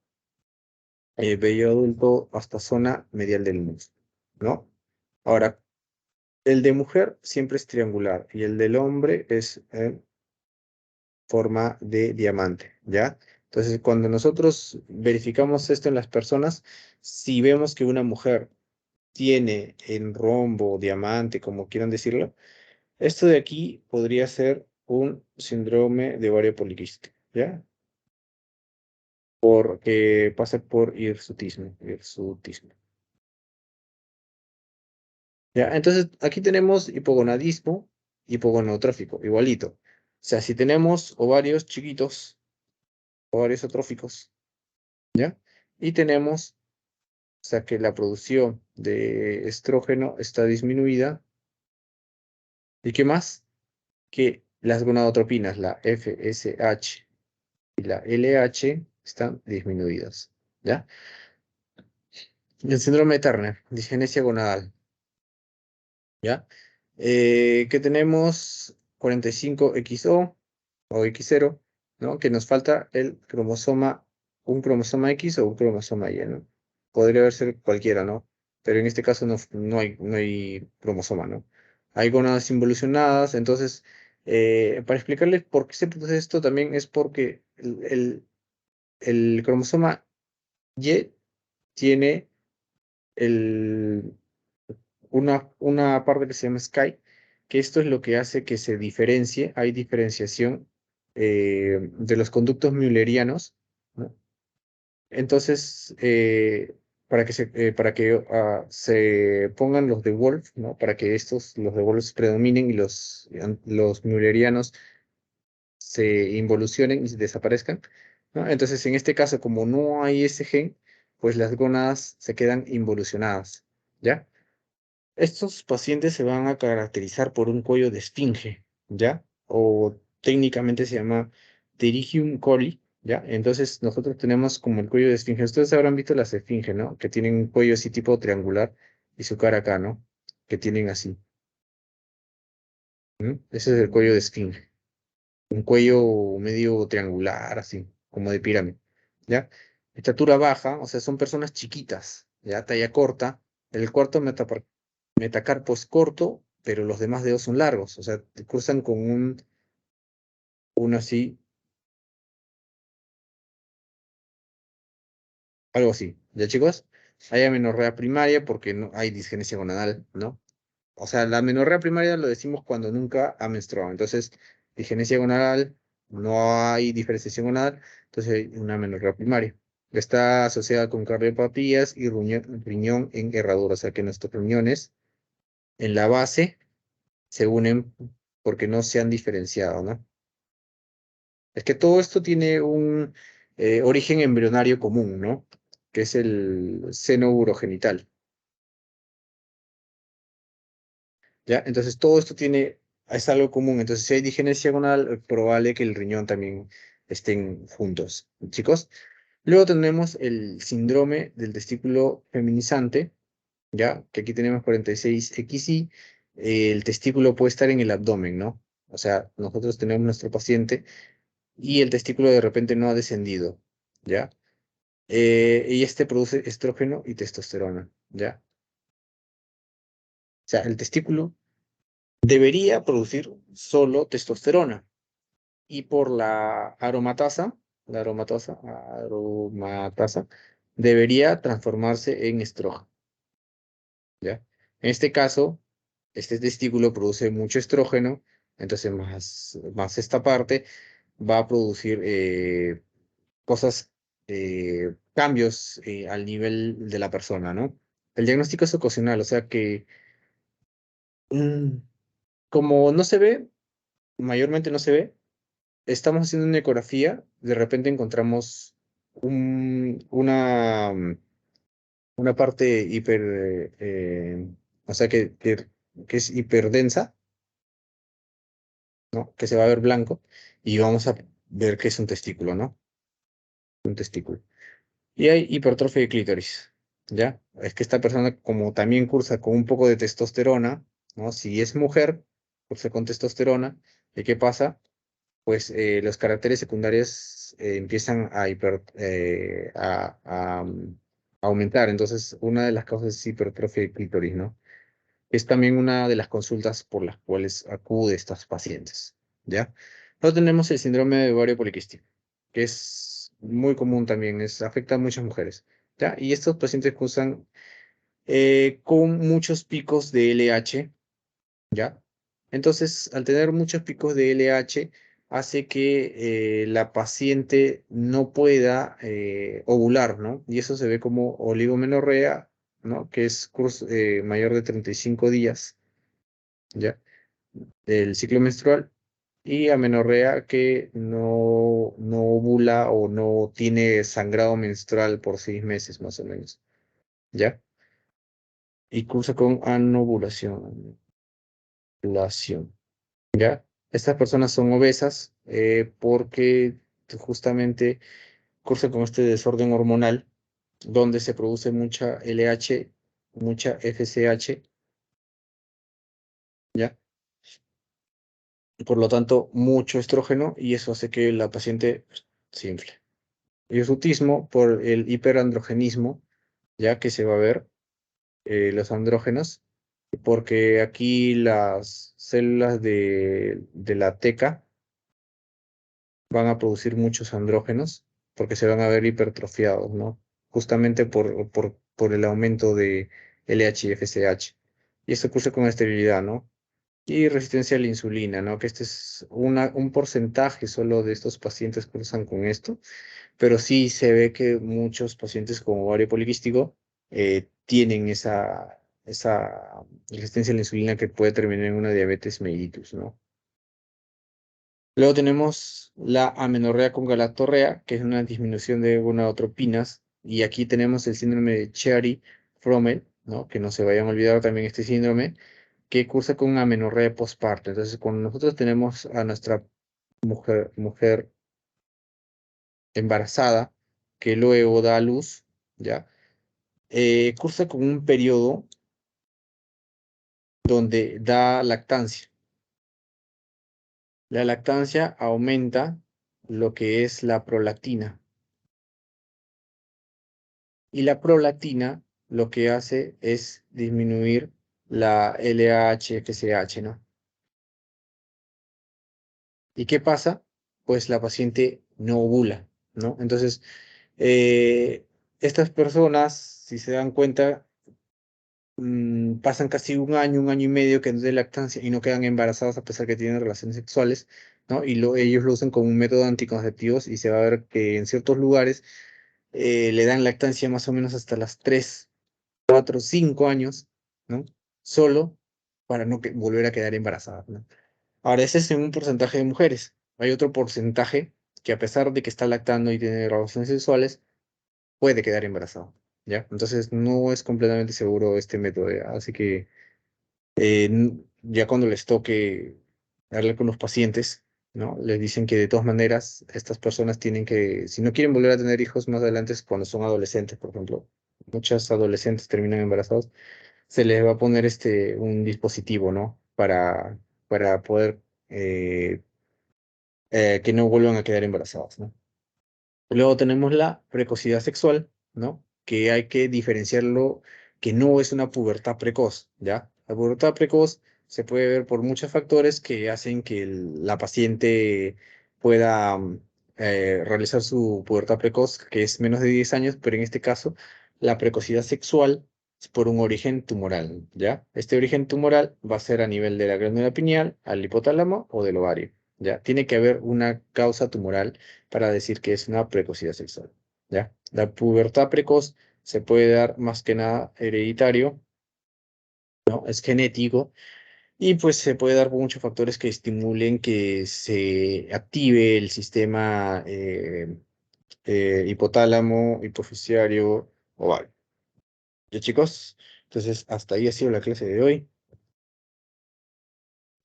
Speaker 1: vello adulto hasta zona medial del muslo, ¿no? Ahora, el de mujer siempre es triangular y el del hombre es forma de diamante, ¿ya? Entonces, cuando nosotros verificamos esto en las personas, si vemos que una mujer tiene en rombo, diamante, como quieran decirlo, esto de aquí podría ser un síndrome de ovario poliquístico, ¿ya? Porque pasa por hirsutismo, ¿ya? Entonces, aquí tenemos hipogonadismo, hipogonadotrófico, igualito. O sea, si tenemos ovarios chiquitos, ovarios atróficos, ¿ya? Y tenemos, o sea, que la producción de estrógeno está disminuida. ¿Y qué más? Que las gonadotropinas, la FSH y la LH, están disminuidas, ¿ya? El síndrome de Turner, disgenesia gonadal, ¿ya? Que tenemos 45XO o X0, ¿no? Que nos falta el cromosoma, un cromosoma X o un cromosoma Y, ¿no? Podría haber ser cualquiera, ¿no? Pero en este caso no hay cromosoma, ¿no? Hay gónadas involucionadas, entonces, para explicarles por qué se produce esto también es porque el cromosoma Y tiene el, una parte que se llama SKY, que esto es lo que hace que se diferencie, hay diferenciación de los conductos müllerianos, ¿no? Entonces, para que se pongan los de Wolf, ¿no? Para que los de Wolf predominen y los müllerianos se involucionen y desaparezcan, ¿no? Entonces, en este caso, como no hay ese gen, pues las gónadas se quedan involucionadas, ¿ya? Estos pacientes se van a caracterizar por un cuello de esfinge, ¿ya? O técnicamente se llama pterygium colli, ¿ya? Entonces nosotros tenemos como el cuello de esfinge. Ustedes habrán visto las esfinges, ¿no? Que tienen un cuello así tipo triangular y su cara acá, ¿no? Que tienen así. Ese es el cuello de esfinge. Un cuello medio triangular, así, como de pirámide, ¿ya? Estatura baja, o sea, son personas chiquitas, ¿ya? Talla corta. El cuarto metacarpo es corto, pero los demás dedos son largos, o sea, te cruzan con uno así, algo así. ¿Ya, chicos? Hay amenorrea primaria porque no hay disgenesia gonadal, ¿no? O sea, la amenorrea primaria lo decimos cuando nunca ha menstruado. Entonces, disgenesia gonadal, no hay diferenciación gonadal, entonces hay una amenorrea primaria. Está asociada con cardiopatías y riñón en herradura, o sea que nuestros riñones en la base se unen porque no se han diferenciado, ¿no? Es que todo esto tiene un origen embrionario común, ¿no? Que es el seno urogenital, ¿ya? Entonces todo esto es algo común. Entonces si hay digenesia gonadal, es probable que el riñón también estén juntos, chicos. Luego tenemos el síndrome del testículo feminizante, ¿ya? Que aquí tenemos 46XY. El testículo puede estar en el abdomen, ¿no? O sea, nosotros tenemos nuestro paciente y el testículo de repente no ha descendido, ¿ya? Y este produce estrógeno y testosterona, ¿ya? O sea, el testículo debería producir solo testosterona y por la aromatasa, debería transformarse en estrógeno, ¿ya? En este caso, este testículo produce mucho estrógeno, entonces más esta parte va a producir cosas, cambios al nivel de la persona, ¿no? El diagnóstico es ocasional, o sea que mm, como no se ve, mayormente no se ve, estamos haciendo una ecografía, de repente encontramos una parte o sea que es hiperdensa, ¿no? Que se va a ver blanco y vamos a ver que es un testículo, ¿no? Un testículo. Y hay hipertrofia de clítoris, ¿ya? Es que esta persona, como también cursa con un poco de testosterona, ¿no? Si es mujer, cursa con testosterona, ¿y qué pasa? Pues los caracteres secundarios empiezan a aumentar. Entonces, una de las causas es hipertrofia de clítoris, ¿no? Es también una de las consultas por las cuales acude estas pacientes, ¿ya? Luego tenemos el síndrome de ovario poliquístico, que es muy común también, afecta a muchas mujeres, ¿ya? Y estos pacientes cursan con muchos picos de LH, ¿ya? Entonces, al tener muchos picos de LH, hace que la paciente no pueda ovular, ¿no? Y eso se ve como oligomenorrea, ¿no? Que es curso, mayor de 35 días, ¿ya? Del ciclo menstrual. Y amenorrea que no ovula o no tiene sangrado menstrual por 6 meses más o menos, ¿ya? Y cursa con anovulación. Ovulación. ¿Ya? Estas personas son obesas porque justamente cursan con este desorden hormonal donde se produce mucha LH, mucha FSH, ¿ya? Y por lo tanto, mucho estrógeno y eso hace que la paciente se infle. Y es autismo por el hiperandrogenismo, ya que se va a ver los andrógenos, porque aquí las células de la teca van a producir muchos andrógenos porque se van a ver hipertrofiados, ¿no? Justamente por el aumento de LH y FSH. Y esto ocurre con esterilidad, ¿no? Y resistencia a la insulina, ¿no? Que este es un porcentaje solo de estos pacientes cursan con esto, pero sí se ve que muchos pacientes con ovario poliquístico tienen esa resistencia a la insulina que puede terminar en una diabetes mellitus, ¿no? Luego tenemos la amenorrea con galactorrea, que es una disminución de gonadotropinas, y aquí tenemos el síndrome de Chiari-Frommel, ¿no? Que no se vayan a olvidar también este síndrome, que cursa con amenorrea postparto. Entonces, cuando nosotros tenemos a nuestra mujer embarazada, que luego da a luz, ¿ya? Cursa con un periodo donde da lactancia. La lactancia aumenta lo que es la prolactina. Y la prolactina lo que hace es disminuir la LH-FSH, ¿no? ¿Y qué pasa? Pues la paciente no ovula, ¿no? Entonces, eh, estas personas, si se dan cuenta, pasan casi un año y medio que no de lactancia y no quedan embarazadas a pesar que tienen relaciones sexuales, ¿no? Y ellos lo usan como un método anticonceptivo y se va a ver que en ciertos lugares le dan lactancia más o menos hasta las 3, 4, 5 años, ¿no? Solo para no volver a quedar embarazadas, ¿no? Ahora, ese es en un porcentaje de mujeres. Hay otro porcentaje que a pesar de que está lactando y tiene relaciones sexuales, puede quedar embarazada, ¿ya? Entonces no es completamente seguro este método, ¿ya? Así que ya cuando les toque hablar con los pacientes, ¿no? Les dicen que de todas maneras estas personas tienen que, si no quieren volver a tener hijos más adelante, cuando son adolescentes, por ejemplo, muchas adolescentes terminan embarazados, se les va a poner un dispositivo, ¿no? Para poder eh, que no vuelvan a quedar embarazadas, ¿no? Luego tenemos la precocidad sexual, ¿no? Que hay que diferenciarlo, que no es una pubertad precoz, ¿ya? La pubertad precoz se puede ver por muchos factores que hacen que la paciente pueda realizar su pubertad precoz, que es menos de 10 años, pero en este caso la precocidad sexual es por un origen tumoral, ¿ya? Este origen tumoral va a ser a nivel de la glándula pineal, al hipotálamo o del ovario, ¿ya? Tiene que haber una causa tumoral para decir que es una precocidad sexual, ¿ya? La pubertad precoz se puede dar más que nada hereditario, ¿no? Es genético y pues se puede dar por muchos factores que estimulen que se active el sistema hipotálamo, hipofisiario, ovario. ¿Ya, chicos? Entonces, hasta ahí ha sido la clase de hoy.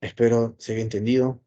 Speaker 1: Espero se haya entendido.